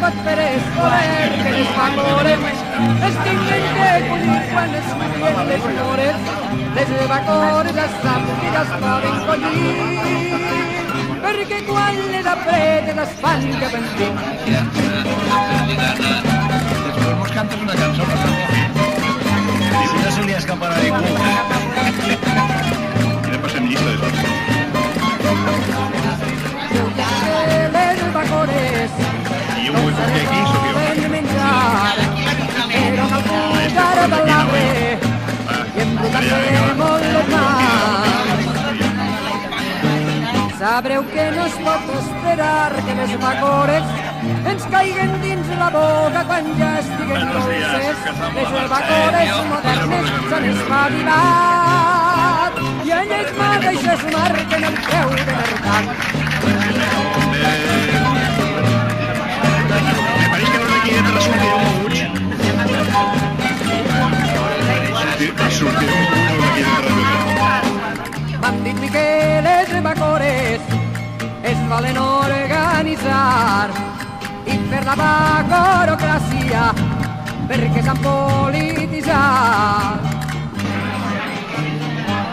pot fer és voler que les vacores es tinguen de collir quan es mullen les flores. Les vacores les sàpigues es poden collir, perquè quan les apretes es fan cap endins. Després mos cantes una cançó per i si no se li escaparà ningú. Ja passem llista de tot. Les vacores I jo vull fer aquí, sóc jo. poden menjar, però no pujar de l'arbre i embrutar-se molt les mans. Sabreu que no es pot esperar que les vacores ens caiguen dins la boca quan ja estiguen dolces. Les vacores modernes s'han espavilat i elles mateixes marquen el preu de mercat. Me pareix que no d'aquí dintre sortirà un moguig. Sortirà un moguig d'aquí dintre. M'han dit que les vacores es volen organitzar i fer la vacorocràcia perquè s'han polititzat.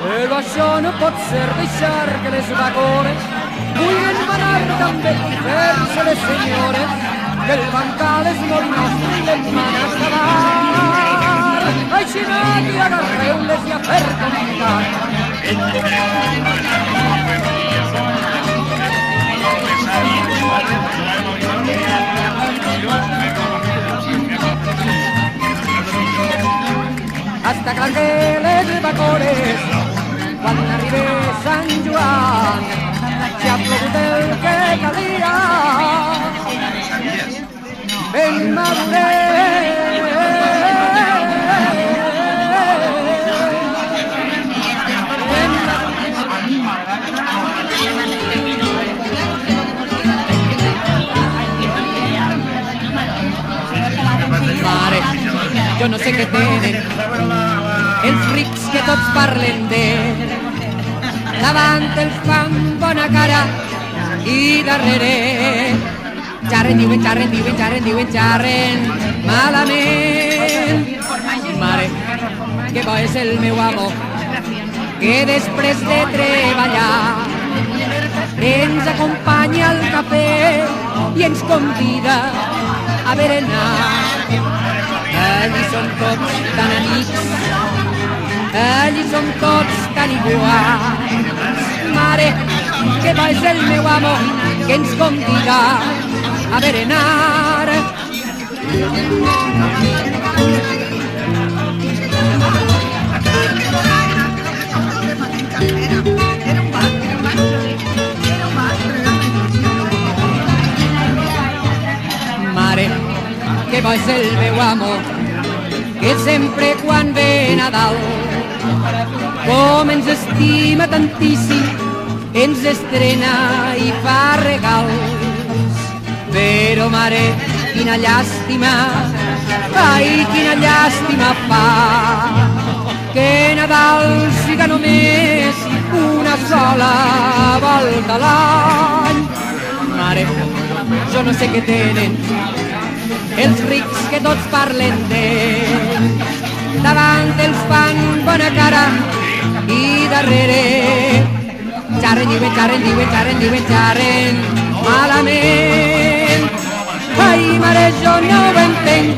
Però això no pot ser deixar que les vacores vulguin manar també i fer-se les senyores, que el bancal és molt nostre i les manes davant. Així no i agarreu-les i a fer complicat. Hasta clar que les vacores, quan arribi Sant Joan, ja ha plogut el que calia. Ben maduret. Mare, jo no sé què tenen els rics que tots parlen d'ell. Davant els fan bona cara i darrere xarren, diuen, xarren, diuen, xarren, diuen, xarren malament. Mare, que bo és el meu amo, que després de treballar ens acompanya al cafè i ens convida a berenar. Allí són tots tan amics, allí són tots tan iguals. Mare, que bo és el meu amo, que ens convida a berenar. Mare, que bo és el meu amo, que sempre quan ve Nadal, com ens estima tantíssim, ens estrena i fa regals. Però mare, quina llàstima, ai, quina llàstima fa, que Nadal siga només una sola volta a l'any. Mare, jo no sé què tenen els rics que tots parlen d'ell. Davant els fan bona cara i darrere xarren, diuen, xarren, diuen, xarren, diuen, xarren malament. Ai, mare, jo no ho entenc.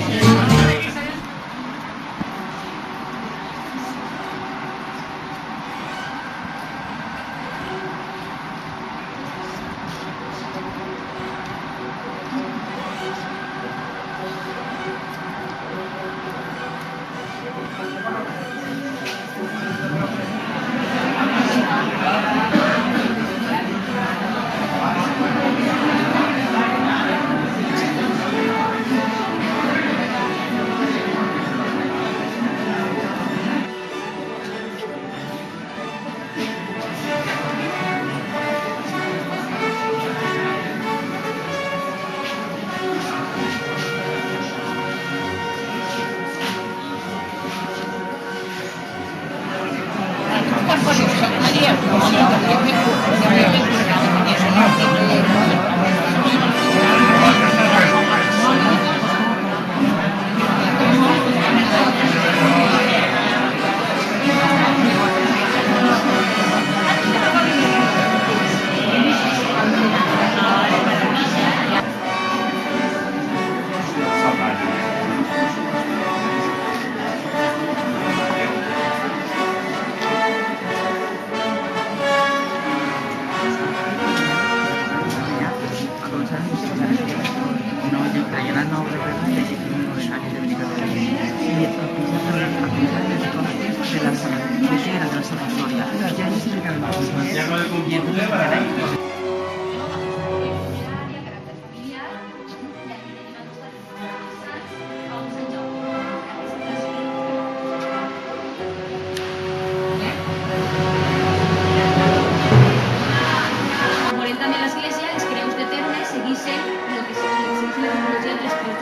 I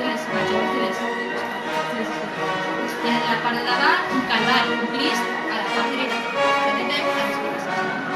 en la part de davant un calvari, un Crist, a la part dreta. Que anem a l'explicació.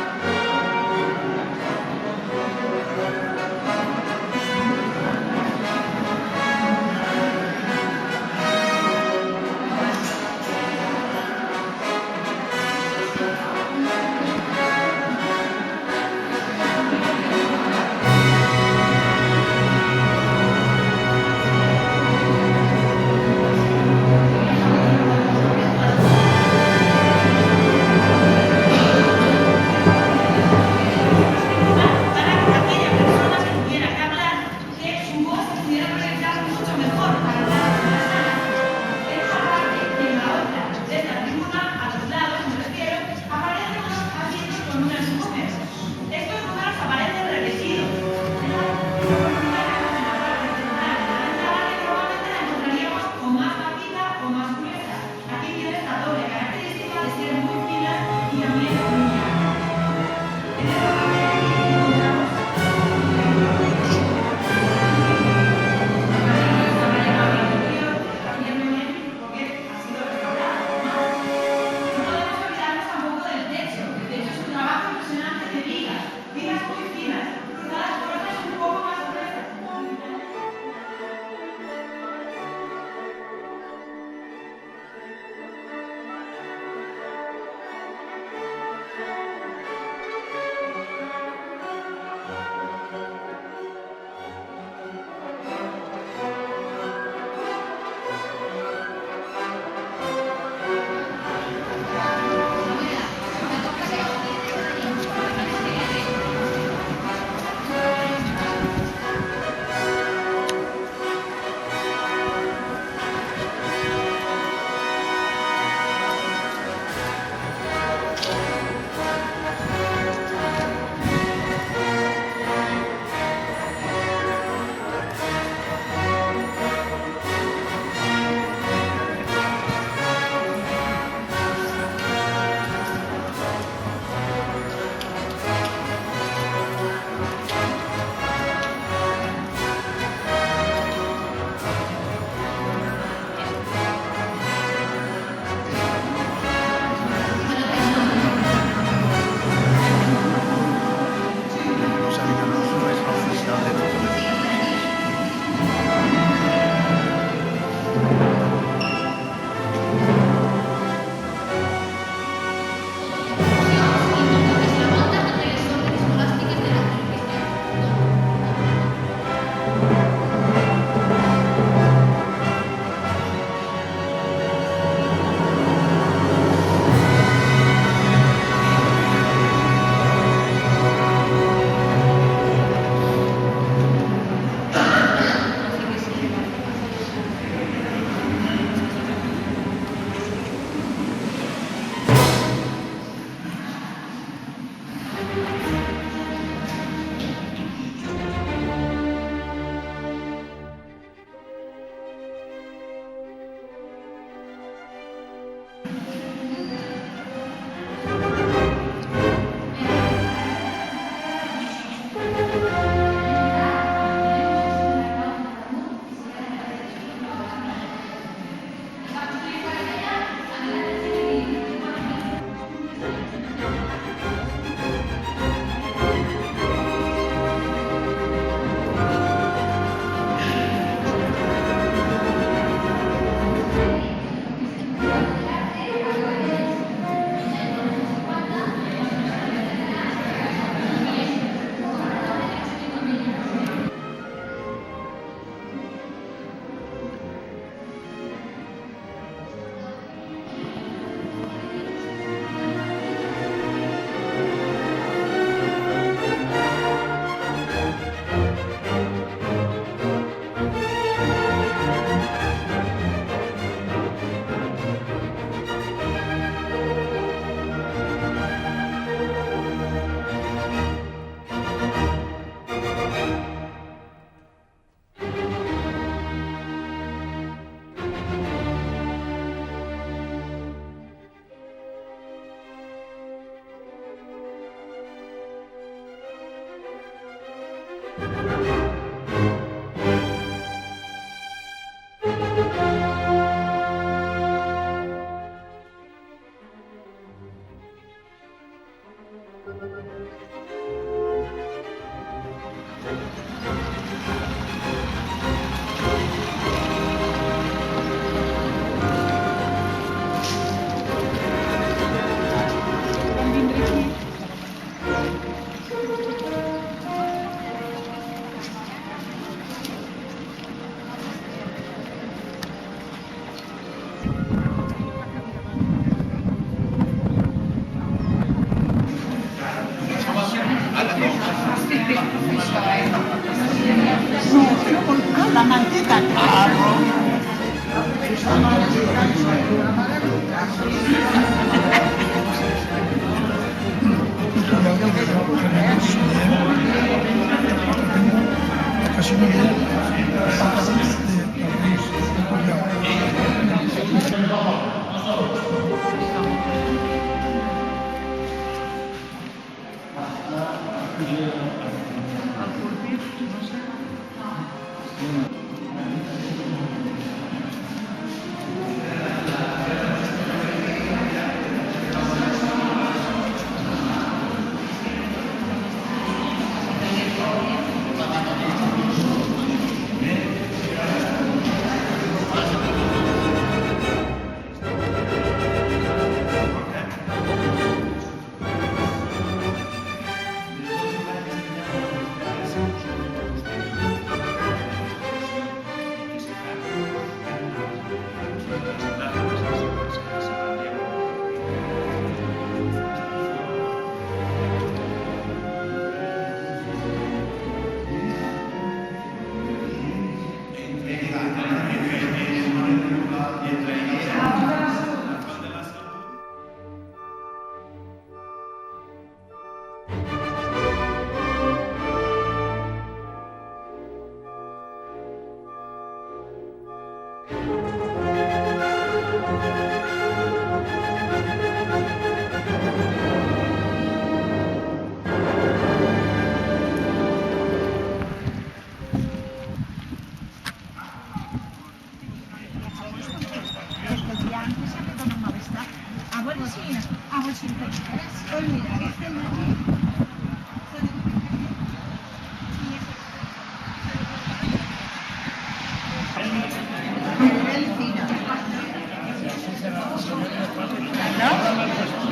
manteca, claro.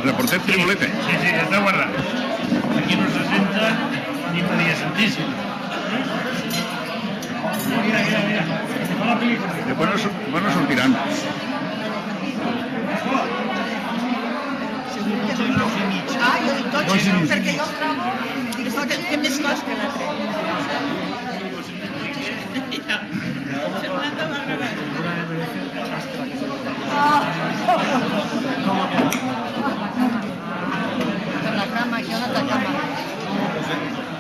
Reporter Tribulete. Sí, está guardado. Aquí no se senta ni podía sentirse. Mira. Después no sortirán. Ah, jo dic tots, perquè jo trobo que té més cos que l'altre. La cama, aquí on està cama?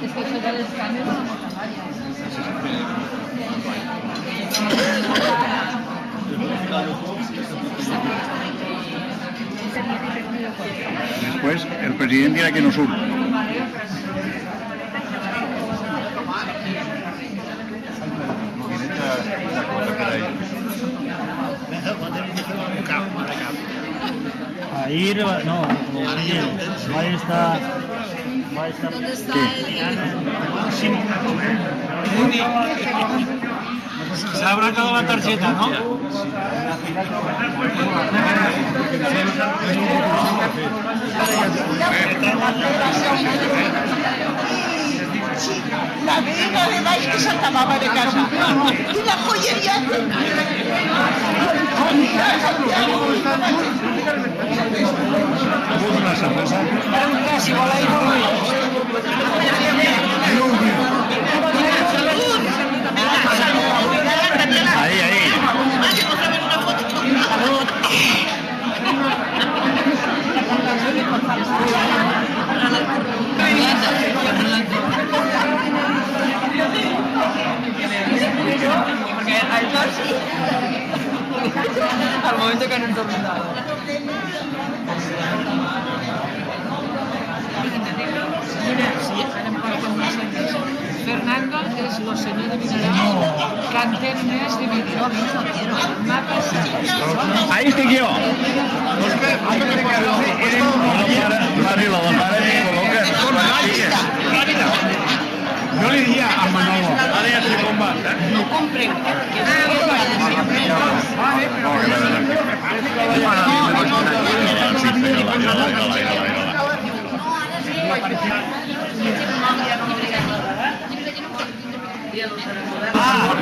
És que això de les cames no m'ho Después el presidente dirá que no surt. Ahí no, ahí está. ¿Dónde está Se habrá acabado la tarjeta, ¿no? La vega de baix que s'acabava de casar. I la joieria... Una cerveza. Si voleu, Ahí. al momento que no ens tornado. Mira, sí, anem parlant més anys. Fernando és el senyor de Vinaròs que entén més de Vinaròs. M'ha passat. Ahí estic jo. La mare me col·loca. Yo le diría a Manolo. No compren. Ah,